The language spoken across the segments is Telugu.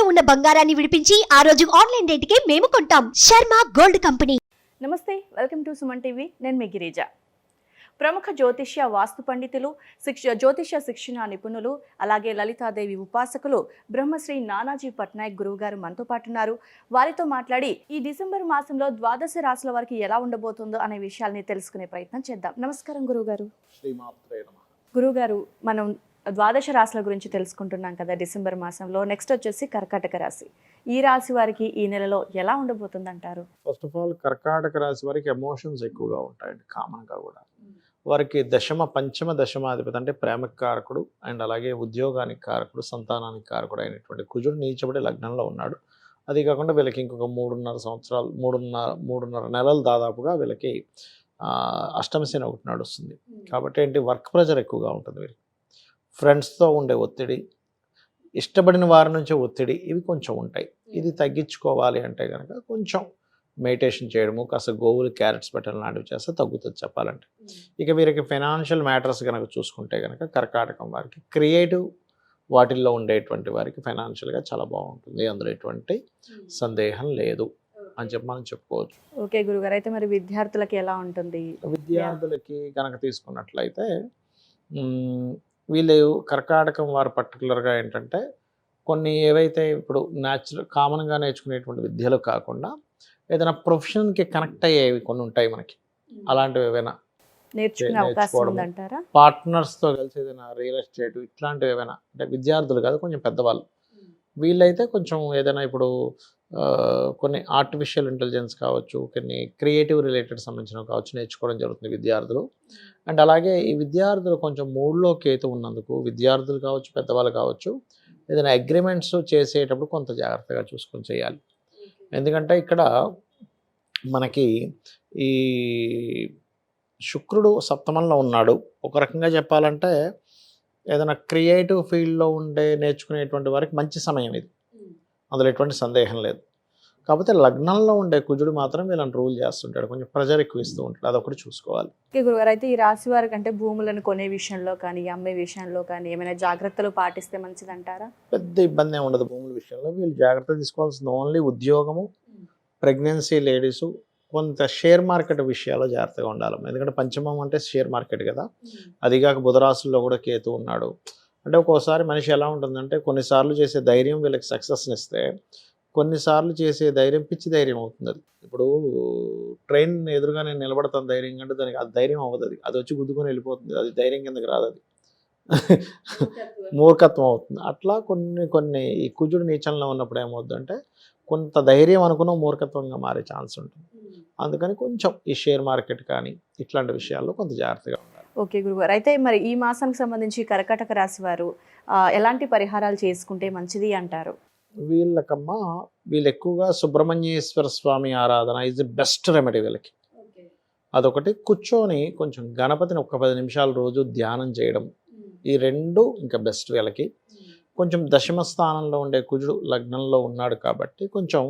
తాకట్టులో ఉన్న బంగారాన్ని విడిపించి ఆ రోజు ఆన్లైన్ రేటుకే మేము కొంటాం. Sharma gold company. నమస్తే, వెల్కమ్ టు సుమన్ టీవీ. నేను మీ గిరిజ. ప్రముఖ జ్యోతిష్య వాస్తు పండితులు, జ్యోతిష్య శిక్షణ నిపుణులు, అలాగే లలితాదేవి ఉపాసకులు బ్రహ్మశ్రీ నానాజీ పట్నాయక్ గురువు గారు మనతో పాటు ఉన్నారు. వారితో మాట్లాడి ఈ డిసెంబర్ మాసంలో ద్వాదశ రాశుల వారికి ఎలా ఉండబోతుందో అనే విషయాల్ని తెలుసుకునే ప్రయత్నం చేద్దాం. నమస్కారం గురువుగారు. గురువుగారు, మనం ద్వాదశ రాశుల గురించి తెలుసుకుంటున్నాం కదా డిసెంబర్ మాసంలో. నెక్స్ట్ వచ్చేసి కర్కాటక రాశి. ఈ రాశి వారికి ఈ నెలలో ఎలా ఉండబోతుంది అంటారు? ఫస్ట్ ఆఫ్ ఆల్ కర్కాటక రాశి వారికి ఎమోషన్స్ ఎక్కువగా ఉంటాయండి. కామన్గా కూడా వారికి పంచమ దశమాధిపతి అంటే ప్రేమకు కారకుడు అండ్ అలాగే ఉద్యోగానికి కారకుడు, సంతానానికి కారకుడు అయినటువంటి కుజుడు నీచబడి లగ్నంలో ఉన్నాడు. అది కాకుండా వీళ్ళకి ఇంకొక 3.5 నెలలు దాదాపుగా వీళ్ళకి అష్టమశని ఒకటి నడుస్తుంది. కాబట్టి ఏంటి, వర్క్ ప్రెషర్ ఎక్కువగా ఉంటుంది వీరికి. ఫ్రెండ్స్తో ఉండే ఒత్తిడి, ఇష్టపడిన వారి నుంచి ఒత్తిడి, ఇవి కొంచెం ఉంటాయి. ఇది తగ్గించుకోవాలి అంటే కనుక కొంచెం మెడిటేషన్ చేయడము, కాస్త గోవులు క్యారెట్స్ పెట్టడం లాంటివి చేస్తే తగ్గుతుంది చెప్పాలంటే. ఇక వీరికి ఫైనాన్షియల్ మ్యాటర్స్ కనుక చూసుకుంటే కనుక కర్కాటకం వారికి క్రియేటివ్ వాటిల్లో ఉండేటువంటి వారికి ఫైనాన్షియల్గా చాలా బాగుంటుంది. అందులో ఎటువంటి సందేహం లేదు అని చెప్పి మనం చెప్పుకోవచ్చు. ఓకే గురుగారు, అయితే మరి విద్యార్థులకి ఎలా ఉంటుంది? విద్యార్థులకి కనుక తీసుకున్నట్లయితే వీళ్ళు కర్కాటకం వారు పర్టికులర్గా ఏంటంటే కొన్ని ఏవైతే ఇప్పుడు కామన్గా నేర్చుకునేటువంటి విద్యలు కాకుండా ఏదైనా ప్రొఫెషన్కి కనెక్ట్ అయ్యేవి కొన్ని ఉంటాయి మనకి. అలాంటివి ఏవైనా నేర్చుకునే అవకాశం ఉందంటారా? పార్ట్నర్స్తో కలిసి ఏదైనా రియల్ ఎస్టేట్ ఇట్లాంటివి ఏవైనా, అంటే విద్యార్థులు కాదు కొంచెం పెద్దవాళ్ళు, వీళ్ళైతే కొంచెం ఏదైనా ఇప్పుడు కొన్ని ఆర్టిఫిషియల్ ఇంటెలిజెన్స్ కావచ్చు, కొన్ని క్రియేటివ్ రిలేటెడ్ సంబంధించినవి కావచ్చు నేర్చుకోవడం జరుగుతుంది విద్యార్థులు. అండ్ అలాగే ఈ విద్యార్థులు కొంచెం మూడ్లో కేతు ఉన్నందుకు విద్యార్థులు కావచ్చు, పెద్దవాళ్ళు కావచ్చు, ఏదైనా అగ్రిమెంట్స్ చేసేటప్పుడు కొంత జాగ్రత్తగా చూసుకొని చేయాలి. ఎందుకంటే ఇక్కడ మనకి ఈ శుక్రుడు సప్తమంలో ఉన్నాడు. ఒక రకంగా చెప్పాలంటే ఏదైనా క్రియేటివ్ ఫీల్డ్లో నేర్చుకునేటువంటి వారికి మంచి సమయం ఇది, అందులో ఎటువంటి సందేహం లేదు. కాకపోతే లగ్నంలో ఉండే కుజుడు మాత్రం వీళ్ళని రూల్ చేస్తుంటాడు, కొంచెం ప్రెజర్ ఎక్కువ ఇస్తూ ఉంటాడు, అదొకటి చూసుకోవాలి. గురుగారు, అయితే ఈ రాశి వారికి అంటే భూములను కొనే విషయంలో కానీ అమ్మే విషయంలో కానీ ఏమైనా జాగ్రత్తలు పాటిస్తే మంచిదంటారా? పెద్ద ఇబ్బంది ఏమి ఉండదు భూముల విషయంలో. వీళ్ళు జాగ్రత్త తీసుకోవాల్సింది ఓన్లీ ఉద్యోగము, ప్రెగ్నెన్సీ లేడీసు, కొంత షేర్ మార్కెట్ విషయాల్లో జాగ్రత్తగా ఉండాలి. ఎందుకంటే పంచమం అంటే షేర్ మార్కెట్ కదా, అదిగాక బుధరాశుల్లో కూడా కేతు ఉన్నాడు. అంటే ఒక్కోసారి మనిషి ఎలా ఉంటుందంటే కొన్నిసార్లు చేసే ధైర్యం వీళ్ళకి సక్సెస్ని ఇస్తే, కొన్నిసార్లు చేసే ధైర్యం పిచ్చి ధైర్యం అవుతుంది. అది ఇప్పుడు ట్రైన్ ఎదురుగా నేను నిలబడతాను ధైర్యం అంటే దానికి అది ధైర్యం అవ్వదు, అది వచ్చి గుద్దుకొని వెళ్ళిపోతుంది, అది ధైర్యం కిందకి రాదు, అది మూర్ఖత్వం అవుతుంది. అట్లా కొన్ని ఈ కుజుడు నీచంలో ఉన్నప్పుడు ఏమవుతుందంటే కొంత ధైర్యం అనుకున్న మూర్ఖత్వంగా మారే ఛాన్స్ ఉంటుంది. అందుకని కొంచెం ఈ షేర్ మార్కెట్ కానీ ఇట్లాంటి విషయాల్లో కొంత జాగ్రత్తగా ఉండాలి. ఓకే గురుగారు, అయితే మరి ఈ మాసానికి సంబంధించి కర్కాటక రాశి వారు ఎలాంటి పరిహారాలు చేసుకుంటే మంచిది అంటారు? వీళ్ళు ఎక్కువగా సుబ్రహ్మణ్యేశ్వర స్వామి ఆరాధన ఈజ్ ది బెస్ట్ రెమెడీ వీళ్ళకి. అదొకటి, కూర్చొని కొంచెం గణపతిని ఒక 10 నిమిషాలు రోజు ధ్యానం చేయడం, ఈ రెండు ఇంకా బెస్ట్ వీళ్ళకి. కొంచెం దశమ స్థానంలో ఉండే కుజుడు లగ్నంలో ఉన్నాడు కాబట్టి కొంచెం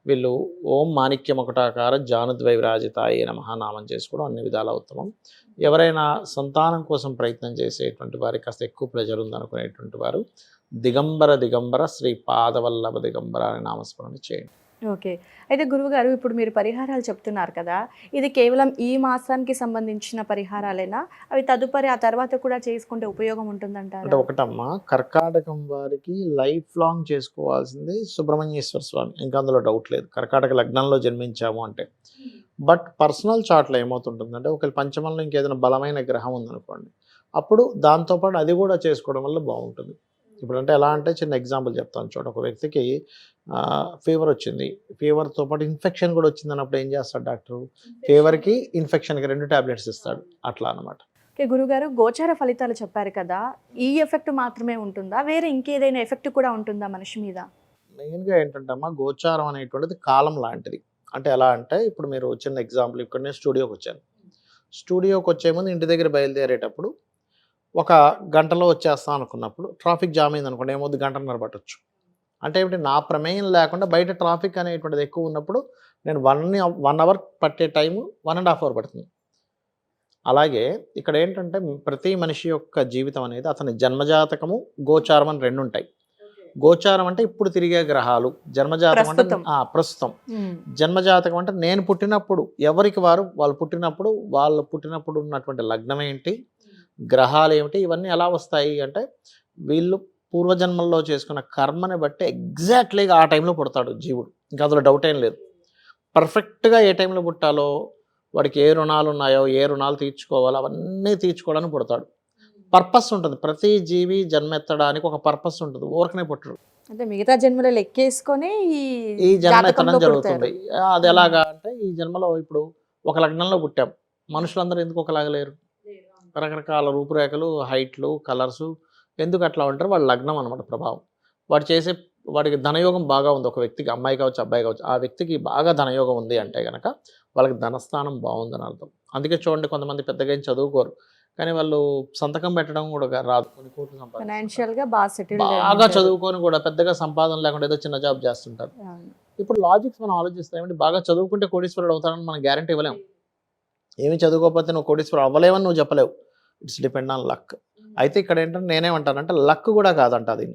వీళ్ళు ఓం మాణిక్యమకుటాకార జానుద్వైవిరాజితాయ నమః నామం చేసుకోవడం అన్ని విధాల ఉత్తమం. ఎవరైనా సంతానం కోసం ప్రయత్నం చేసేటువంటి వారికి కాస్త ఎక్కువ ప్రెజర్ ఉందనుకునేటువంటి వారు దిగంబర శ్రీ పాదవల్లభ దిగంబర అనే నామస్మరణ చేయండి. ఓకే, అయితే గురువుగారు ఇప్పుడు మీరు పరిహారాలు చెప్తున్నారు కదా, ఇది కేవలం ఈ మాసానికి సంబంధించిన పరిహారాలేనా? అవి తదుపరి ఆ తర్వాత కూడా చేసుకుంటే ఉపయోగం ఉంటుందంటారా? అంటే ఒకటమ్మా, కర్కాటకం వారికి లైఫ్ లాంగ్ చేసుకోవాల్సింది సుబ్రహ్మణ్యేశ్వర స్వామి, ఇంకా అందులో డౌట్ లేదు. కర్కాటక లగ్నంలో జన్మించాము అంటే. బట్ పర్సనల్ చార్ట్లో ఏమవుతుంటుందంటే ఒకవేళ పంచమంలో ఇంకేదైనా బలమైన గ్రహం ఉందనుకోండి, అప్పుడు దాంతోపాటు అది కూడా చేసుకోవడం వల్ల బాగుంటుంది. ఇప్పుడు అంటే ఎలా అంటే చిన్న ఎగ్జాంపుల్ చెప్తాను చూడండి. ఒక వ్యక్తికి ఫీవర్ వచ్చింది, ఫీవర్తో పాటు ఇన్ఫెక్షన్ కూడా వచ్చింది అన్నప్పుడు ఏం చేస్తాడు డాక్టర్? ఫీవర్కి ఇన్ఫెక్షన్కి 2 టాబ్లెట్స్ ఇస్తాడు, అట్లా అనమాట. ఓకే గురుగారు, గోచార ఫలితాలు చెప్పారు కదా, ఈ ఎఫెక్ట్ మాత్రమే ఉంటుందా, వేరే ఇంకేదైనా ఎఫెక్ట్ కూడా ఉంటుందా మనిషి మీద? మెయిన్గా ఏంటంటే అమ్మా, గోచారం అనేటువంటిది కాలం లాంటిది. అంటే ఎలా అంటే ఇప్పుడు మీరు చిన్న ఎగ్జాంపుల్, ఇక్కడ నేను స్టూడియోకి వచ్చాను. స్టూడియోకి వచ్చే ముందు ఇంటి దగ్గర బయలుదేరేటప్పుడు ఒక గంటలో వచ్చేస్తాను అనుకున్నప్పుడు ట్రాఫిక్ జామ్ అయింది అనుకోండి, ఏమవుద్ది, గంటన్నర పట్టొచ్చు. అంటే ఏమిటి, నా ప్రమేయం లేకుండా బయట ట్రాఫిక్ అనేటువంటిది ఎక్కువ ఉన్నప్పుడు నేను 1 అవర్ పట్టే టైము 1.5 అవర్ పడుతుంది. అలాగే ఇక్కడ ఏంటంటే ప్రతి మనిషి యొక్క జీవితం అనేది అతని జన్మజాతకము, గోచారం అని 2 ఉంటాయి. గోచారం అంటే ఇప్పుడు తిరిగే గ్రహాలు, జన్మజాతకం అంటే ప్రస్తుతం. ప్రస్తుతం, జన్మజాతకం అంటే నేను పుట్టినప్పుడు ఎవరికి వాళ్ళు పుట్టినప్పుడు ఉన్నటువంటి లగ్నం ఏంటి, గ్రహాలు ఏమిటి, ఇవన్నీ ఎలా వస్తాయి అంటే వీళ్ళు పూర్వజన్మల్లో చేసుకున్న కర్మని బట్టి ఎగ్జాక్ట్లీగా ఆ టైంలో పుడతాడు జీవుడు. ఇంకా అందులో డౌట్ ఏం లేదు. పర్ఫెక్ట్గా ఏ టైంలో పుట్టాలో, వాడికి ఏ రుణాలు ఉన్నాయో, ఏ రుణాలు తీర్చుకోవాలో అవన్నీ తీర్చుకోవడానికి పుడతాడు. పర్పస్ ఉంటుంది. ప్రతి జీవి జన్మెత్తడానికి ఒక పర్పస్ ఉంటుంది. ఊరకనే పుట్టడు. అంటే మిగతా జన్మలో లెక్కేసుకొని ఈ జన్మ ఎత్తడం జాతకంలో జరుగుతుంది. అది ఎలాగా అంటే ఈ జన్మలో ఇప్పుడు ఒక లగ్నంలో పుట్టాం. మనుషులందరూ ఎందుకు ఒకలాగా లేరు? రకరకాల రూపురేఖలు, హైట్లు, కలర్సు ఎందుకు అట్లా ఉంటారు? వాళ్ళ లగ్నం అనమాట ప్రభావం. వాడికి ధనయోగం బాగా ఉంది. ఒక వ్యక్తికి, అమ్మాయి కావచ్చు అబ్బాయి కావచ్చు, ఆ వ్యక్తికి బాగా ధనయోగం ఉంది అంటే కనుక వాళ్ళకి ధనస్థానం బాగుందని అర్థం. అందుకే చూడండి, కొంతమంది పెద్దగా ఏం చదువుకోరు కానీ వాళ్ళు సంతకం పెట్టడం కూడా రాదు. కొన్ని కోట్లు ఫైనాన్షియల్ గా బాగా చదువుకొని కూడా పెద్దగా సంపాదన లేకుండా ఏదో చిన్న జాబ్ చేస్తుంటారు. ఇప్పుడు లాజిక్స్ మనం ఆలోచిస్తాం ఏమంటే, బాగా చదువుకుంటే కోటీశ్వరుడు అవుతారని మనం గ్యారంటీ ఇవ్వలేము. ఏమి చదువుకోకపోతే నువ్వు కోటీశ్వరుడు అవ్వలేవని నువ్వు చెప్పలేవు. It's depend on luck. అయితే ఇక్కడ ఏంటంటే నేనేమంటానంటే లక్ కూడా కాదంట. అది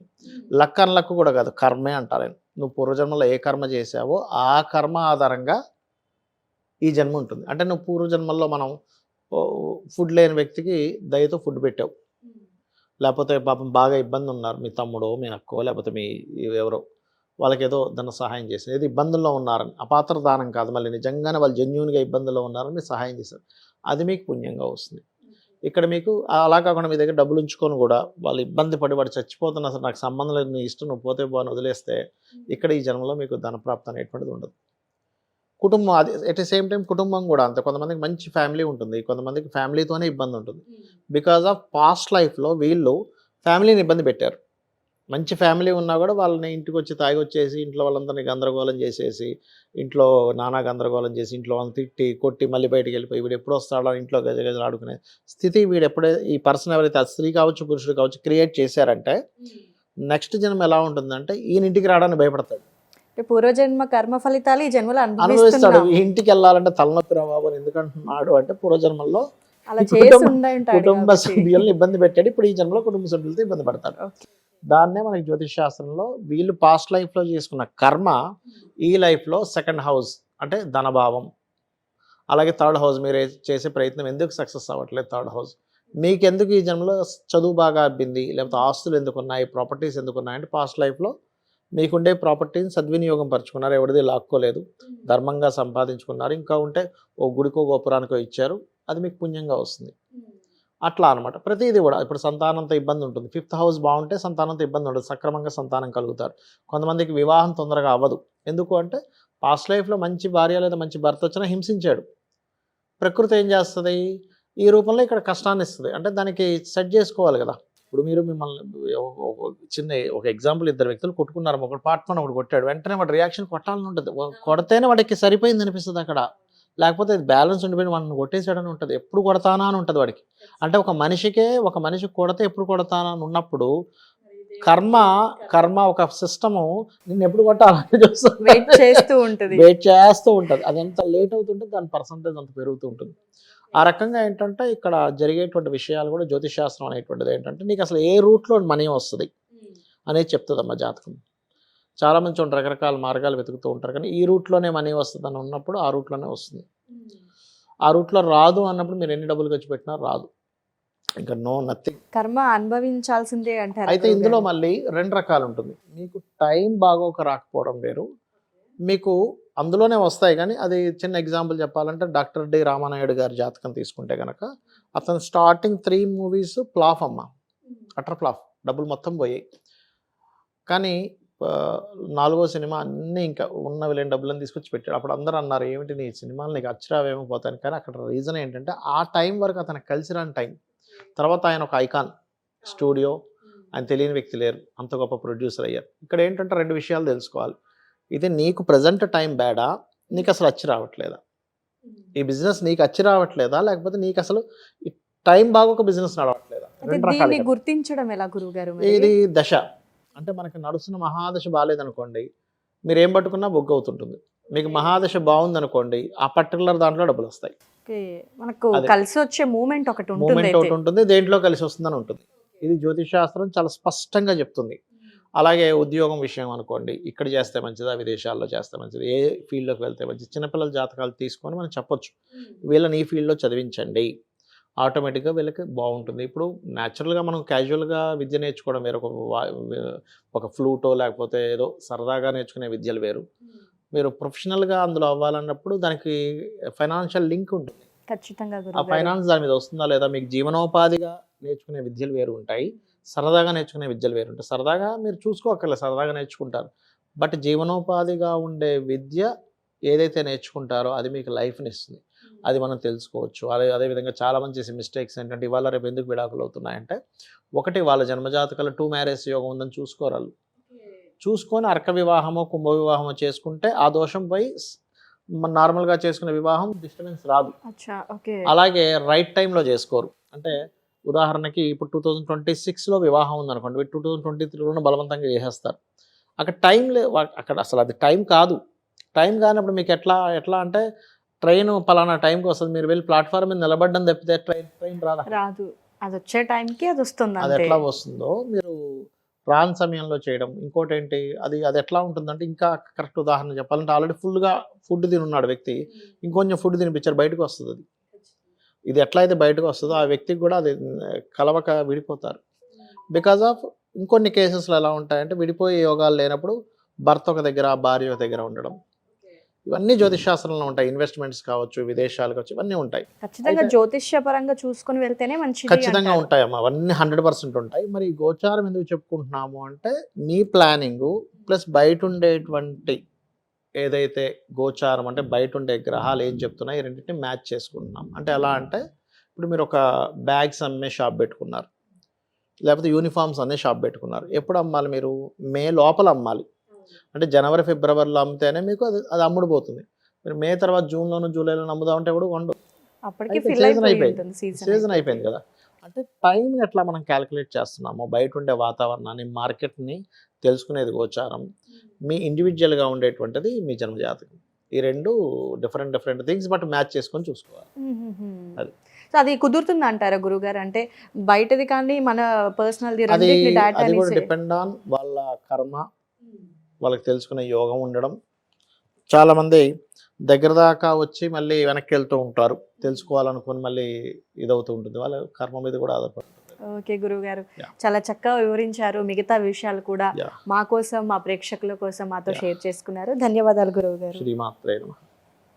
లక్ అని లక్ కూడా కాదు, కర్మే అంటారు. నువ్వు పూర్వజన్మలో ఏ కర్మ చేసావో ఆ కర్మ ఆధారంగా ఈ జన్మ ఉంటుంది. అంటే నువ్వు పూర్వజన్మల్లో మనం ఫుడ్ లేని వ్యక్తికి దయతో ఫుడ్ పెట్టావు, లేకపోతే పాపం బాగా ఇబ్బంది ఉన్నారు, మీ తమ్ముడో మీ అక్కో లేకపోతే మీ ఎవరో, వాళ్ళకి ఏదో ధన సహాయం చేసింది. ఏదో ఇబ్బందుల్లో ఉన్నారని, అపాత్ర దానం కాదు, మళ్ళీ నిజంగానే వాళ్ళు జెన్యూన్గా ఇబ్బందుల్లో ఉన్నారని మీరు సహాయం చేశారు, అది మీకు పుణ్యంగా వస్తుంది. ఇక్కడ మీకు అలా కాకుండా మీ దగ్గర డబ్బులు ఉంచుకొని కూడా వాళ్ళు ఇబ్బంది పడి వాడు చచ్చిపోతున్నా అసలు నాకు సంబంధం లేదు, నీ ఇష్టం, నువ్వు పోతే బాగా వదిలేస్తే ఇక్కడ ఈ జన్మలో మీకు ధనప్రాప్తి అనేటువంటిది ఉండదు. కుటుంబం అది ఎట్ ద సేమ్ టైం కుటుంబం కూడా అంతే. కొంతమందికి మంచి ఫ్యామిలీ ఉంటుంది, కొంతమందికి ఫ్యామిలీతోనే ఇబ్బంది ఉంటుంది. బికాజ్ ఆఫ్ పాస్ట్ లైఫ్లో వీళ్ళు ఫ్యామిలీని ఇబ్బంది పెట్టారు. మంచి ఫ్యామిలీ ఉన్నా కూడా వాళ్ళని ఇంటికి వచ్చి తాగి వచ్చేసి ఇంట్లో వాళ్ళందరినీ గందరగోళం చేసేసి, ఇంట్లో నానా గందరగోళం చేసి, ఇంట్లో వాళ్ళని తిట్టి కొట్టి మళ్ళీ బయటికి వెళ్ళిపోయి వీడు ఎప్పుడు వస్తాడో ఇంట్లో గజగజలు ఆడుకునే స్థితి వీడు ఎప్పుడే ఈ పర్సన్ ఎవరైతే స్త్రీ కావచ్చు పురుషుడు కావచ్చు క్రియేట్ చేశారంటే నెక్స్ట్ జన్మ ఎలా ఉంటుందంటే ఈయన ఇంటికి రావడానికి భయపడతాడు. పూర్వజన్మ కర్మ ఫలితాలు ఈ జన్మలో అనుభవిస్తాడు. ఇంటికి వెళ్ళాలంటే తలనొప్పి రాబాబు ఎందుకంటున్నాడు అంటే పూర్వజన్మల్లో కుటుంబ సభ్యులను ఇబ్బంది పెట్టాడు. ఇప్పుడు ఈ జన్మలో కుటుంబ సభ్యులతో ఇబ్బంది పడతాడు. దాన్నే మనకి జ్యోతిష్ శాస్త్రంలో వీళ్ళు పాస్ట్ లైఫ్లో చేసుకున్న కర్మ ఈ లైఫ్లో సెకండ్ హౌస్ అంటే ధనభావం, అలాగే థర్డ్ హౌస్ మీరు చేసే ప్రయత్నం ఎందుకు సక్సెస్ అవ్వట్లేదు, థర్డ్ హౌస్ మీకు ఎందుకు ఈ జన్మలో చదువు బాగా అబ్బింది, లేకపోతే ఆస్తులు ఎందుకు ఉన్నాయి, ప్రాపర్టీస్ ఎందుకు ఉన్నాయంటే పాస్ట్ లైఫ్లో మీకుండే ప్రాపర్టీని సద్వినియోగం పరుచుకున్నారు, ఎవరిది లాక్కోలేదు, ధర్మంగా సంపాదించుకున్నారు, ఇంకా ఉంటే ఓ గుడికో గోపురానికో ఇచ్చారు, అది మీకు పుణ్యంగా వస్తుంది. అట్లా అనమాట. ప్రతిదీ కూడా ఇప్పుడు సంతానంతో ఇబ్బంది ఉంటుంది. ఫిఫ్త్ హౌస్ బాగుంటే సంతానంతో ఇబ్బంది ఉండదు, సక్రమంగా సంతానం కలుగుతారు. కొంతమందికి వివాహం తొందరగా అవ్వదు. ఎందుకు అంటే పాస్ట్ లైఫ్లో మంచి భార్య లేదా మంచి భర్త వచ్చినా హింసించాడు. ప్రకృతి ఏం చేస్తుంది, ఈ రూపంలో ఇక్కడ కష్టాన్ని ఇస్తుంది. అంటే దానికి సెట్ చేసుకోవాలి కదా. ఇప్పుడు మీరు మిమ్మల్ని చిన్న ఒక ఎగ్జాంపుల్, ఇద్దరు వ్యక్తులు కొట్టుకున్నారు, ఒకటి పార్ట్నర్ ఒకటి కొట్టాడు, వెంటనే వాడు రియాక్షన్ కొట్టాలని ఉంటుంది. కొడితేనే వాడికి సరిపోయింది అనిపిస్తుంది అక్కడ, లేకపోతే బ్యాలెన్స్ ఉండిపోయి వాడిని కొట్టేసాడని ఉంటుంది. ఎప్పుడు కొడతానా అని ఉంటుంది వాడికి. అంటే ఒక మనిషి కొడితే ఎప్పుడు కొడతానా అని ఉన్నప్పుడు కర్మ ఒక సిస్టము నిన్ను ఎప్పుడు కొట్టాలని చూస్తుంది, వెయిట్ చేస్తూ ఉంటుంది. అది ఎంత లేట్ అవుతుంటే దాని పర్సంటేజ్ అంత పెరుగుతూ ఉంటుంది. ఆ రకంగా ఏంటంటే ఇక్కడ జరిగేటువంటి విషయాలు కూడా జ్యోతిష్ శాస్త్రం అనేటువంటిది ఏంటంటే నీకు అసలు ఏ రూట్లో మనీ వస్తుంది అనేది చెప్తుందమ్మా జాతకం. చాలామంది చూడండి రకరకాల మార్గాలు వెతుకుతూ ఉంటారు, కానీ ఈ రూట్లోనే మనీ వస్తుంది అని ఉన్నప్పుడు ఆ రూట్లోనే వస్తుంది. ఆ రూట్లో రాదు అన్నప్పుడు మీరు ఎన్ని డబ్బులు ఖర్చు పెట్టినా రాదు, ఇంకా నథింగ్. కర్మ అనుభవించాల్సిందే అంటారు. అయితే ఇందులో మళ్ళీ రెండు రకాలు ఉంటుంది. మీకు టైం బాగోక రాకపోవడం వేరు, మీకు అందులోనే వస్తాయి. కానీ అది చిన్న ఎగ్జాంపుల్ చెప్పాలంటే డాక్టర్ డి రామానాయుడు గారి జాతకం తీసుకుంటే కనుక అతను స్టార్టింగ్ 3 మూవీస్ ఫ్లాప్ అమ్మ, అటర్ ఫ్లాప్, డబ్బులు మొత్తం పోయాయి. కానీ 4వ సినిమా అన్నీ ఇంకా ఉన్న విలేని డబ్బులను తీసుకొచ్చి పెట్టాడు. అప్పుడు అందరూ అన్నారు ఏమిటి నీ సినిమాలు నీకు అచ్చిరావేమో పోతాను. కానీ అక్కడ రీజన్ ఏంటంటే ఆ టైం వరకు అతనికి కలిసి రాని టైం. తర్వాత ఆయన ఒక ఐకాన్, స్టూడియో, ఆయన తెలియని వ్యక్తి లేరు, అంత గొప్ప ప్రొడ్యూసర్ అయ్యారు. ఇక్కడ ఏంటంటే 2 విషయాలు తెలుసుకోవాలి. ఇది నీకు ప్రజెంట్ టైం బ్యాడా, నీకు అసలు అచ్చి రావట్లేదా, ఈ బిజినెస్ నీకు అచ్చి రావట్లేదా, లేకపోతే నీకు అసలు టైం బాగోక బిజినెస్ నడవట్లేదా. 2 రకాలు గుర్తించడం ఎలా గురువు గారు? ఇది దశ అంటే మనకి నడుస్తున్న మహాదశ బాగాలేదనుకోండి మీరు ఏం పట్టుకున్నా బొగ్గు అవుతుంటుంది. మీకు మహాదశ బాగుందనుకోండి ఆ పర్టికులర్ దాంట్లో డబ్బులు వస్తాయి. మనకు కలిసి వచ్చే మూమెంట్ ఒకటి ఉంటుంది, దేంట్లో కలిసి వస్తుందని ఉంటుంది. ఇది జ్యోతిష్ శాస్త్రం చాలా స్పష్టంగా చెప్తుంది. అలాగే ఉద్యోగం విషయం అనుకోండి, ఇక్కడ చేస్తే మంచిదా, విదేశాల్లో చేస్తే మంచిది, ఏ ఫీల్డ్లోకి వెళ్తే మంచిది, చిన్నపిల్లల జాతకాలు తీసుకొని మనం చెప్పొచ్చు, వీళ్ళని ఈ ఫీల్డ్లో చదివించండి, ఆటోమేటిక్గా వీళ్ళకి బాగుంటుంది. ఇప్పుడు న్యాచురల్గా మనం క్యాజువల్గా విద్య నేర్చుకోవడం వేరు, ఒక ఫ్లూటో లేకపోతే ఏదో సరదాగా నేర్చుకునే విద్యలు వేరు. మీరు ప్రొఫెషనల్గా అందులో అవ్వాలన్నప్పుడు దానికి ఫైనాన్షియల్ లింక్ ఉంటుంది. ఖచ్చితంగా ఆ గురుగారు. ఫైనాన్స్ దాని మీద వస్తుందా లేదా, మీకు జీవనోపాధిగా నేర్చుకునే విద్యలు వేరు ఉంటాయి, సరదాగా నేర్చుకునే విద్యలు వేరు ఉంటాయి. సరదాగా మీరు చూసుకోక్కర్లేదు, సరదాగా నేర్చుకుంటారు. బట్ జీవనోపాధిగా ఉండే విద్య ఏదైతే నేర్చుకుంటారో అది మీకు లైఫ్ని ఇస్తుంది, అది మనం తెలుసుకోవచ్చు. అదేవిధంగా చాలామంది చేసే మిస్టేక్స్ ఏంటంటే, ఇవాళ రేపు ఎందుకు విడాకులు అవుతున్నాయంటే, ఒకటి వాళ్ళ జన్మజాతకాలు 2 మ్యారేజ్ యోగం ఉందని చూసుకోరాళ్ళు, చూసుకొని అర్క వివాహమో కుంభ వివాహమో చేసుకుంటే ఆ దోషం పోయి నార్మల్గా చేసుకునే వివాహం డిస్టర్బెన్స్ రాదు. అచ్చా, ఓకే. అలాగే రైట్ టైంలో చేసుకోరు. అంటే ఉదాహరణకి ఇప్పుడు 2026లో వివాహం ఉందనుకోండి, 2023లోనే బలవంతంగా చేసేస్తారు. అక్కడ టైం అక్కడ అసలు అది టైం కాదు. టైం కానప్పుడు మీకు ఎట్లా అంటే, ట్రైన్ పలానా టైంకి వస్తుంది, మీరు వెళ్ళి ప్లాట్ఫామ్ మీద నిలబడ్డం తప్పితే ట్రైన్ రాదు. అది వచ్చే టైంకి అది వస్తుంది. అది ఎట్లా వస్తుందో మీరు రాని సమయంలో చేయడం. ఇంకోటి ఏంటి, అది ఎట్లా ఉంటుందంటే, ఇంకా కరెక్ట్ ఉదాహరణ చెప్పాలంటే, ఆల్రెడీ ఫుల్గా ఫుడ్ తినున్నాడు వ్యక్తి, ఇంకొంచెం ఫుడ్ తినిపించారు, బయటకు వస్తుంది అది. ఇది ఎట్లా అయితే బయటకు వస్తుందో ఆ వ్యక్తికి కూడా అది కలవక విడిపోతారు. బికాజ్ ఆఫ్ ఇంకొన్ని కేసెస్లో ఎలా ఉంటాయంటే, విడిపోయే యోగాలు లేనప్పుడు భర్త ఒక దగ్గర, భార్య ఒక దగ్గర ఉండడం, ఇవన్నీ జ్యోతిష్ శాస్త్రంలో ఉంటాయి. ఇన్వెస్ట్మెంట్స్ కావచ్చు, విదేశాలు కావచ్చు, ఇవన్నీ ఉంటాయి. ఖచ్చితంగా జ్యోతిష్య పరంగా చూసుకొని వెళ్తేనే మంచిది. ఖచ్చితంగా ఉంటాయి అమ్మా, అవన్నీ 100% ఉంటాయి. మరి గోచారం ఎందుకు చెప్పుకుంటున్నాము అంటే, మీ ప్లానింగు ప్లస్ బయట ఉండేటువంటి ఏదైతే గోచారం అంటే బయట ఉండే గ్రహాలు ఏం చెప్తున్నాయి, ఈ రెండింటిని మ్యాచ్ చేసుకుంటున్నాం. అంటే ఎలా అంటే, ఇప్పుడు మీరు ఒక బ్యాగ్స్ అమ్మే షాప్ పెట్టుకున్నారు, లేకపోతే యూనిఫామ్స్ అనే షాప్ పెట్టుకున్నారు. ఎప్పుడు అమ్మాలి మీరు? మే లోపల అమ్మాలి. అంటే జనవరి ఫిబ్రవరిలో అమ్మితేనే మీకు అది అమ్ముడుపోతుంది. మీరు మే తర్వాత జూన్లోను జూలైలోను అమ్ముదామంటే కూడా వండు, సీజన్ అయిపోయింది కదా. అంటే టైంని ఎట్లా మనం క్యాలిక్యులేట్ చేస్తున్నామో, బయట ఉండే వాతావరణాన్ని, మార్కెట్ని తెలుసుకునేది గోచారం, మీ ఇండివిజువల్గా ఉండేటువంటిది మీ జన్మజాతకం. ఈ రెండు డిఫరెంట్ థింగ్స్ బట్ మ్యాచ్ చేసుకొని చూసుకోవాలి. అది సో అది కుదురుతుంది అంటారా గురుగారు? అంటే బయటది కానీ మన పర్సనల్ది అది కూడా డిపెండ్ ఆన్ వాళ్ళ కర్మ, వాళ్ళకి తెలుసుకునే యోగం ఉండడం. చాలామంది దగ్గర దాకా వచ్చి మళ్ళీ వెనక్కి వెళ్తూ ఉంటారు, తెలుసుకోవాలనుకుని మళ్ళీ ఇదవుతూ ఉంటుంది, వాళ్ళ కర్మ మీద కూడా ఆధారపడుతుంది. ఓకే గురుగారు, చాలా చక్కగా వివరించారు. మిగతా విషయాలు కూడా మా కోసం, మా ప్రేక్షకుల కోసం మాతో షేర్ చేసుకున్నారు. ధన్యవాదాలు గురువు గారు. శ్రీమాత్రే నమః.